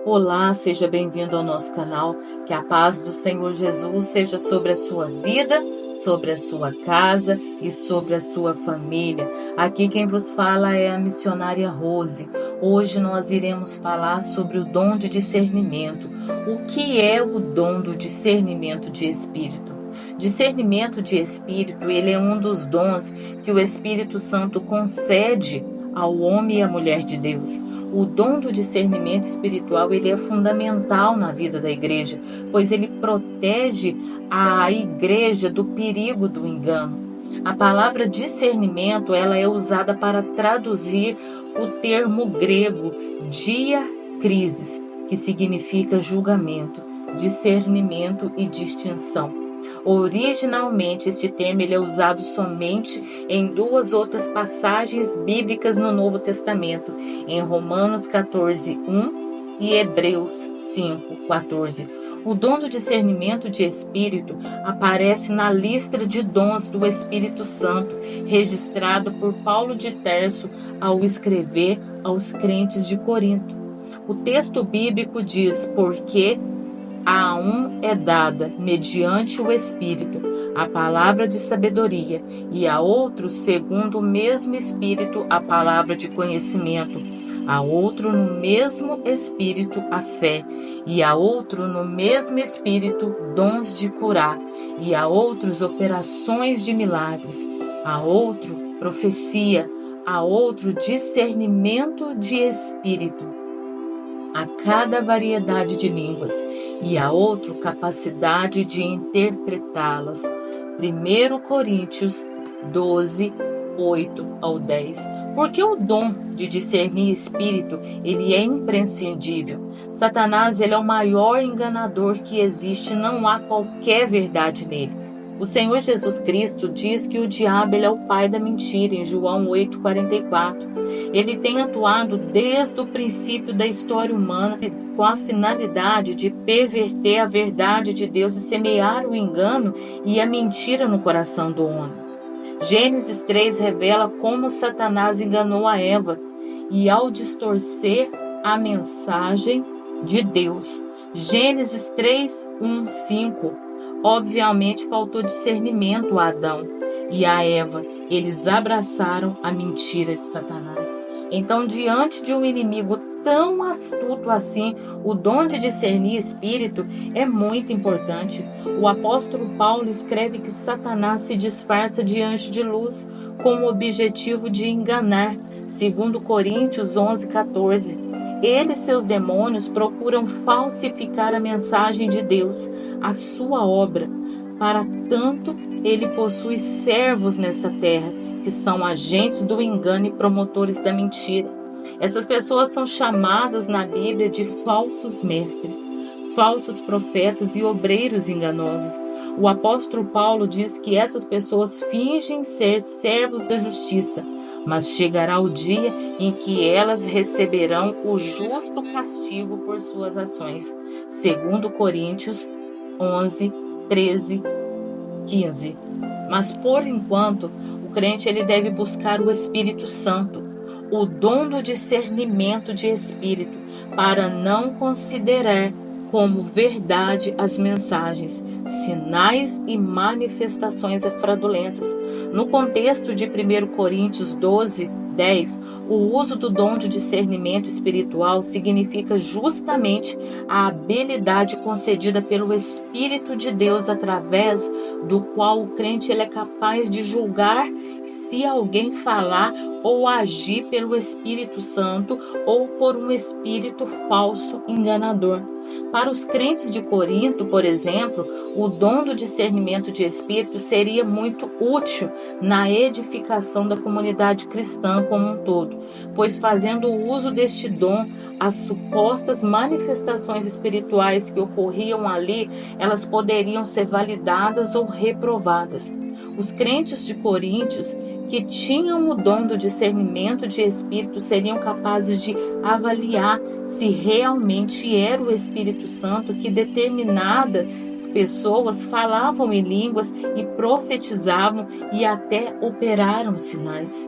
Olá, seja bem-vindo ao nosso canal. Que a paz do Senhor Jesus seja sobre a sua vida, sobre a sua casa e sobre a sua família. Aqui quem vos fala é a missionária Rose. Hoje nós iremos falar sobre o dom de discernimento. O que é o dom do discernimento de espírito? Discernimento de espírito, ele é um dos dons que o Espírito Santo concede ao homem e à mulher de Deus. O dom do discernimento espiritual, ele é fundamental na vida da igreja, pois ele protege a igreja do perigo do engano. A palavra discernimento, ela é usada para traduzir o termo grego diacrisis, que significa julgamento, discernimento e distinção. Originalmente, este termo ele é usado somente em duas outras passagens bíblicas no Novo Testamento, em Romanos 14:1 e Hebreus 5:14. O dom do discernimento de espírito aparece na lista de dons do Espírito Santo, registrado por Paulo de Tarso ao escrever aos crentes de Corinto. O texto bíblico diz: porque a um é dada, mediante o Espírito, a palavra de sabedoria, e a outro, segundo o mesmo Espírito, a palavra de conhecimento, a outro no mesmo Espírito a fé, e a outro no mesmo Espírito dons de curar, e a outros operações de milagres, a outro profecia, a outro discernimento de espírito, a cada variedade de línguas, e a outro capacidade de interpretá-las. 1 Coríntios 12:8-10. Porque o dom de discernir espírito, ele é imprescindível. Satanás, ele é o maior enganador que existe, não há qualquer verdade nele. O Senhor Jesus Cristo diz que o diabo ele é o pai da mentira, em João 8:44. Ele tem atuado desde o princípio da história humana com a finalidade de perverter a verdade de Deus e semear o engano e a mentira no coração do homem. Gênesis 3 revela como Satanás enganou a Eva e ao distorcer a mensagem de Deus. Gênesis 3:1-5. Obviamente faltou discernimento a Adão e a Eva. Eles abraçaram a mentira de Satanás. Então, diante de um inimigo tão astuto assim, o dom de discernir espírito é muito importante. O apóstolo Paulo escreve que Satanás se disfarça de anjo de luz com o objetivo de enganar. 2 Coríntios 11:14. Ele e seus demônios procuram falsificar a mensagem de Deus, a sua obra. Para tanto, ele possui servos nesta terra, que são agentes do engano e promotores da mentira. Essas pessoas são chamadas na Bíblia de falsos mestres, falsos profetas e obreiros enganosos. O apóstolo Paulo diz que essas pessoas fingem ser servos da justiça, mas chegará o dia em que elas receberão o justo castigo por suas ações. 2 Coríntios 11:13-15. Mas por enquanto, o crente ele deve buscar o Espírito Santo, o dom do discernimento de espírito, para não considerar como verdade as mensagens, sinais e manifestações fraudulentas. No contexto de 1 Coríntios 12:10, o uso do dom de discernimento espiritual significa justamente a habilidade concedida pelo Espírito de Deus, através do qual o crente ele é capaz de julgar se alguém falar ou agir pelo Espírito Santo ou por um espírito falso enganador. Para os crentes de Corinto, por exemplo, o dom do discernimento de espírito seria muito útil na edificação da comunidade cristã como um todo, pois fazendo uso deste dom, as supostas manifestações espirituais que ocorriam ali, elas poderiam ser validadas ou reprovadas. Os crentes de Coríntios que tinham o dom do discernimento de espírito seriam capazes de avaliar se realmente era o Espírito Santo que determinadas pessoas falavam em línguas e profetizavam e até operaram sinais.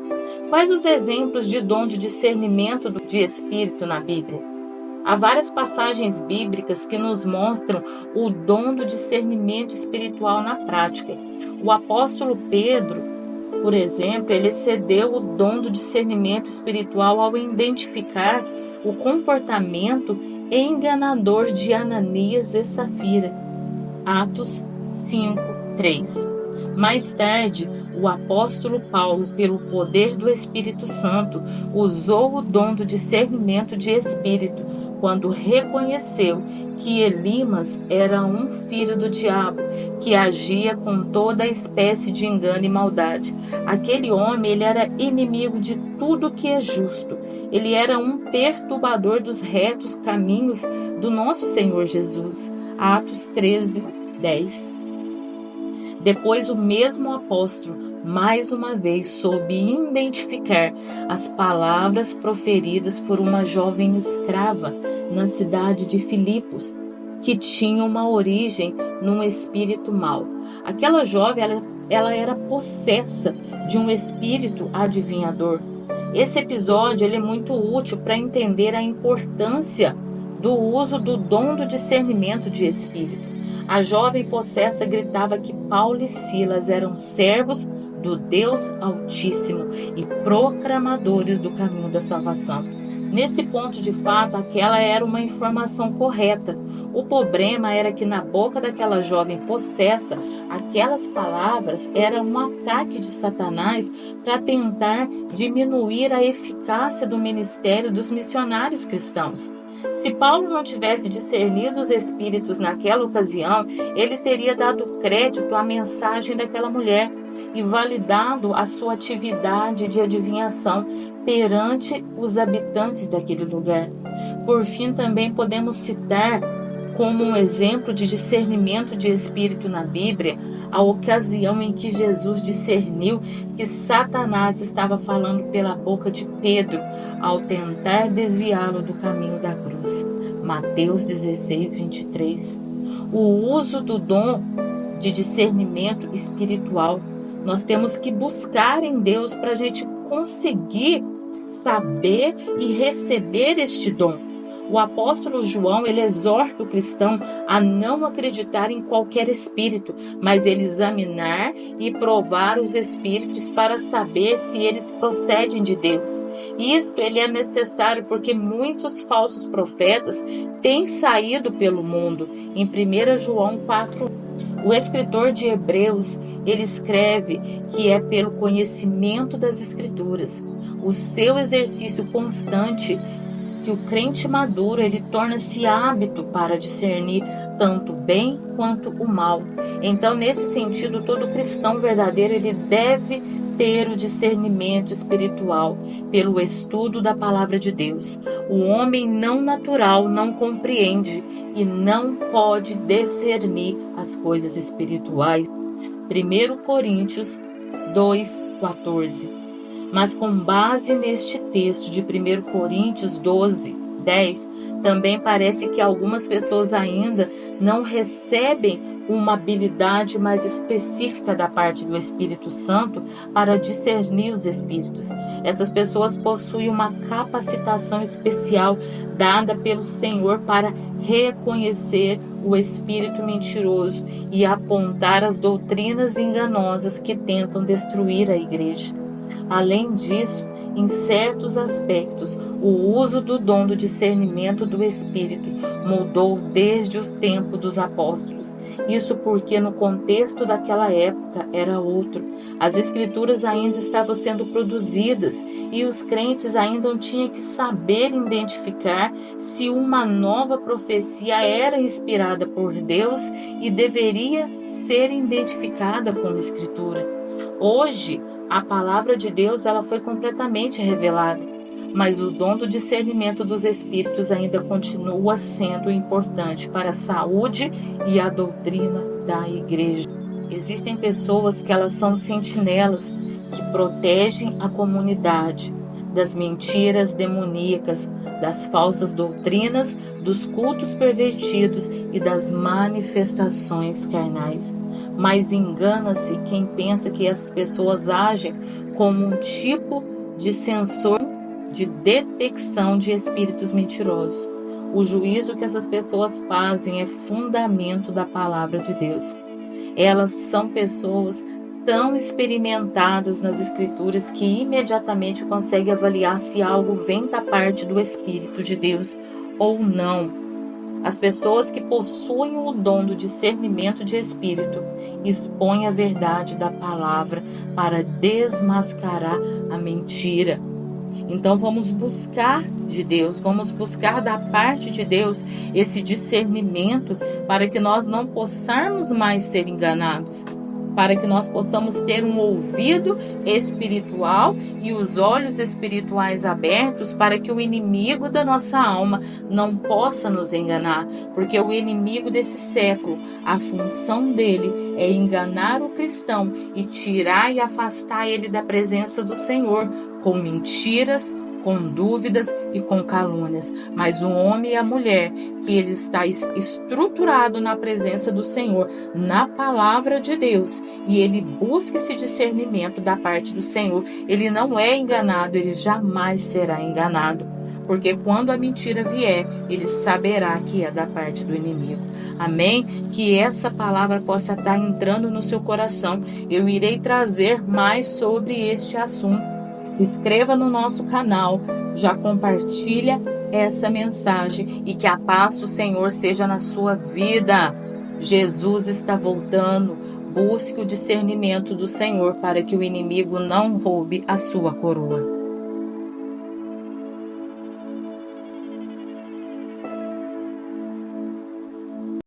Quais os exemplos de dom de discernimento de espírito na Bíblia? Há várias passagens bíblicas que nos mostram o dom do discernimento espiritual na prática. O apóstolo Pedro, por exemplo, ele cedeu o dom do discernimento espiritual ao identificar o comportamento enganador de Ananias e Safira. Atos 5:3. Mais tarde, o apóstolo Paulo, pelo poder do Espírito Santo, usou o dom do discernimento de espírito quando reconheceu que Elimas era um filho do diabo, que agia com toda espécie de engano e maldade. Aquele homem, ele era inimigo de tudo que é justo. Ele era um perturbador dos retos caminhos do nosso Senhor Jesus. Atos 13:10. Depois o mesmo apóstolo, mais uma vez, soube identificar as palavras proferidas por uma jovem escrava na cidade de Filipos, que tinha uma origem num espírito mau. Aquela jovem, ela era possessa de um espírito adivinhador. Esse episódio ele é muito útil para entender a importância do uso do dom do discernimento de espírito. A jovem possessa gritava que Paulo e Silas eram servos do Deus Altíssimo e proclamadores do caminho da salvação. Nesse ponto, de fato, aquela era uma informação correta. O problema era que na boca daquela jovem possessa, aquelas palavras eram um ataque de Satanás para tentar diminuir a eficácia do ministério dos missionários cristãos. Se Paulo não tivesse discernido os espíritos naquela ocasião, ele teria dado crédito à mensagem daquela mulher e validado a sua atividade de adivinhação perante os habitantes daquele lugar. Por fim, também podemos citar como um exemplo de discernimento de espírito na Bíblia a ocasião em que Jesus discerniu que Satanás estava falando pela boca de Pedro ao tentar desviá-lo do caminho da cruz. Mateus 16:23. O uso do dom de discernimento espiritual. Nós temos que buscar em Deus para a gente conseguir saber e receber este dom. O apóstolo João, ele exorta o cristão a não acreditar em qualquer espírito, mas ele examinar e provar os espíritos para saber se eles procedem de Deus. Isto ele é necessário porque muitos falsos profetas têm saído pelo mundo. Em 1 João 4, o escritor de Hebreus, ele escreve que é pelo conhecimento das Escrituras, o seu exercício constante, que o crente maduro ele torna-se hábito para discernir tanto o bem quanto o mal. Então, nesse sentido, todo cristão verdadeiro ele deve ter o discernimento espiritual pelo estudo da palavra de Deus. O homem não natural não compreende e não pode discernir as coisas espirituais. 1 Coríntios 2:14. Mas com base neste texto de 1 Coríntios 12:10, também parece que algumas pessoas ainda não recebem uma habilidade mais específica da parte do Espírito Santo para discernir os espíritos. Essas pessoas possuem uma capacitação especial dada pelo Senhor para reconhecer o espírito mentiroso e apontar as doutrinas enganosas que tentam destruir a igreja. Além disso, em certos aspectos, o uso do dom do discernimento do Espírito mudou desde o tempo dos apóstolos. Isso porque no contexto daquela época era outro. As escrituras ainda estavam sendo produzidas e os crentes ainda tinham que saber identificar se uma nova profecia era inspirada por Deus e deveria ser identificada como escritura. Hoje, a palavra de Deus ela foi completamente revelada, mas o dom do discernimento dos espíritos ainda continua sendo importante para a saúde e a doutrina da igreja. Existem pessoas que elas são sentinelas que protegem a comunidade das mentiras demoníacas, das falsas doutrinas, dos cultos pervertidos e das manifestações carnais. Mas engana-se quem pensa que essas pessoas agem como um tipo de sensor de detecção de espíritos mentirosos. O juízo que essas pessoas fazem é fundamento da palavra de Deus. Elas são pessoas tão experimentadas nas Escrituras que imediatamente conseguem avaliar se algo vem da parte do Espírito de Deus ou não. As pessoas que possuem o dom do discernimento de espírito expõem a verdade da palavra para desmascarar a mentira. Então vamos buscar de Deus, vamos buscar da parte de Deus esse discernimento para que nós não possamos mais ser enganados, para que nós possamos ter um ouvido espiritual e os olhos espirituais abertos para que o inimigo da nossa alma não possa nos enganar, porque o inimigo desse século, a função dele é enganar o cristão e tirar e afastar ele da presença do Senhor com mentiras, com dúvidas e com calúnias. Mas o homem e a mulher que ele está estruturado na presença do Senhor, na palavra de Deus, e ele busca esse discernimento da parte do Senhor, ele não é enganado, ele jamais será enganado. Porque quando a mentira vier, ele saberá que é da parte do inimigo. Amém? Que essa palavra possa estar entrando no seu coração. Eu irei trazer mais sobre este assunto. Se inscreva no nosso canal, já compartilha essa mensagem e que a paz do Senhor seja na sua vida. Jesus está voltando. Busque o discernimento do Senhor para que o inimigo não roube a sua coroa.